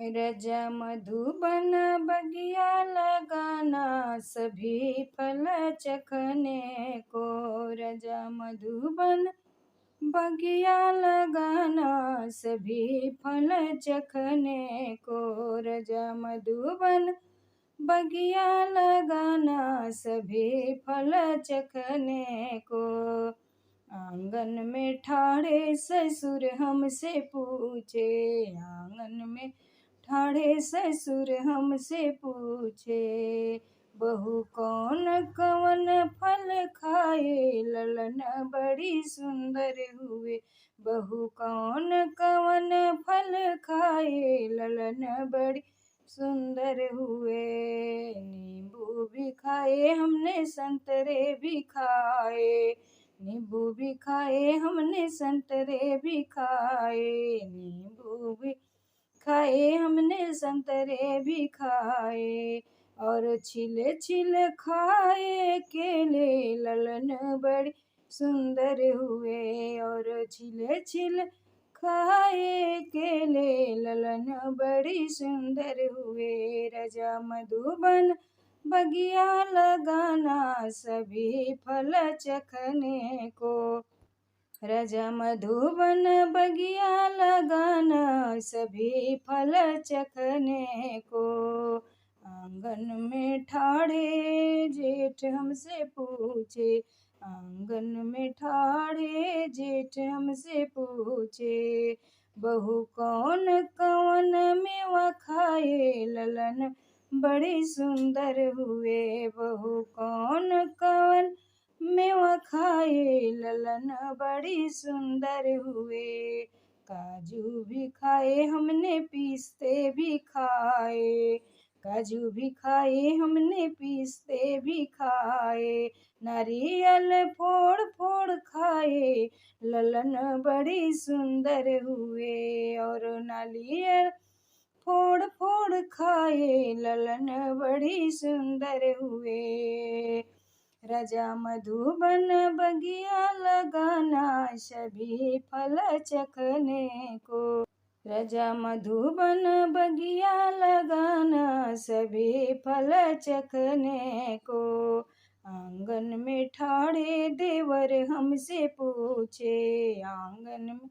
रजा मधुबन बगिया लगाना, सभी फल चखने को। रजा मधुबन बगिया लगाना, सभी फल चखने को। रजा मधुबन बगिया लगाना, सभी फल चखने को। आंगन में ठाड़े ससुर हमसे पूछे, आंगन में ठाड़े ससुर हमसे पूछे। बहू कौन कवन फल खाए, ललन बड़ी सुंदर हुए। बहू कौन कवन फल खाए, ललन बड़ी सुंदर हुए। नींबू भी खाए हमने, संतरे भी खाए। नींबू भी खाए हमने, संतरे भी खाए। नींबू भी खाए हमने, संतरे भी खाए। और छिल छिल खाए केले, ललन बड़ी सुंदर हुए। और छिल छिल खाए केले, ललन बड़ी सुंदर हुए। रजा मधुबन बगिया लगाना, सभी फल चखने को। रजा मधुबन बगिया लगाना, सभी फल चखने को। आंगन में ठाड़े जेठ हमसे पूछे, आंगन में ठाड़े जेठ हमसे पूछे। बहू कौन कवन मेवा खाए, ललन बड़ी सुंदर हुए। बहू कौन कवन मेवा खाए, ललन बड़ी सुंदर हुए। काजू भी खाए हमने, पिस्ते भी खाए। काजू भी खाए हमने, पिस्ते भी खाए। नारियल फोड़ फोड़ खाए, ललन बड़ी सुंदर हुए। और नारियल फोड़ फोड़ खाए, ललन बड़ी सुंदर हुए। रजा मधुबन बगिया लगाना, सभी फल चखने को। रजा मधुबन बगिया लगाना, सभी फल चखने को। आंगन में ठाड़े देवर हमसे पूछे, आंगन में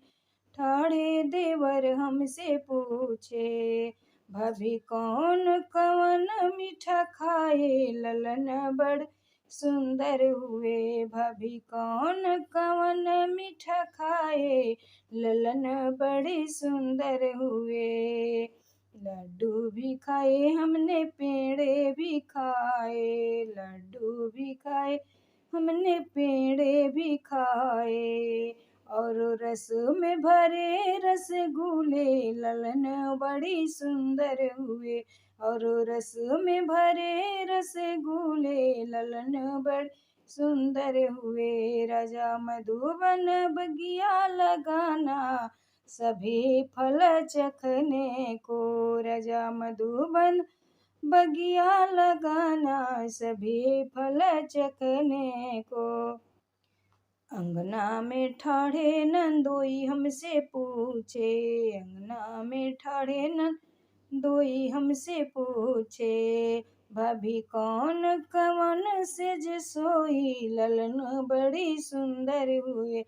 ठाड़े देवर हमसे पूछे। भाभी कौन कवन मीठा खाए, ललन बड़ सुंदर हुए। भाभी कौन कवन मीठा खाए, ललन बड़े सुंदर हुए। लड्डू भी खाए हमने, पेड़े भी खाए। लड्डू भी खाए हमने, पेड़े भी खाए। और रस में भरे रसगुल्ले, ललन बड़ी सुंदर हुए। और रस में भरे रसगुल्ले, ललन बड़े सुंदर हुए। राजा मधुबन बगिया लगाना, सभी फल चखने को। राजा मधुबन बगिया लगाना, सभी फल चखने को। अंगना में ठाड़े नंदोई हमसे पूछे, अंगना में ठाड़े नंदोई हमसे पूछे। भाभी कौन कवन सेज सोई, ललन बड़ी सुंदर हुए।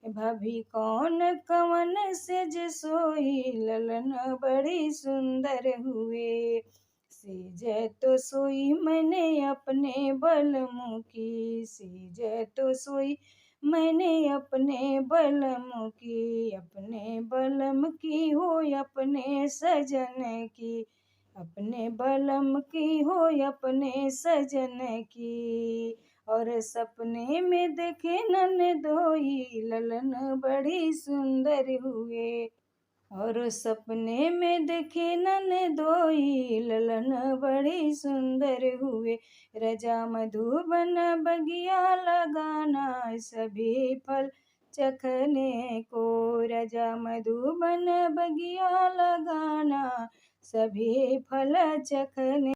भाभी कौन कवन सेज सोई, ललन बड़ी सुंदर हुए। सेज तो सोई मैंने अपने बलमु की, सेज तो सोई मैंने अपने बलम की। अपने बलम की हो अपने सजन की, अपने बलम की हो अपने सजन की। और सपने में देखे ननदोई, ललन बड़ी सुंदर हुए। और सपने में देखे ननदोई, ललन बड़ी सुंदर हुए। रजा मधुबन बगिया लगाना, सभी फल चखने को। रजा मधुबन बगिया लगाना, सभी फल चखने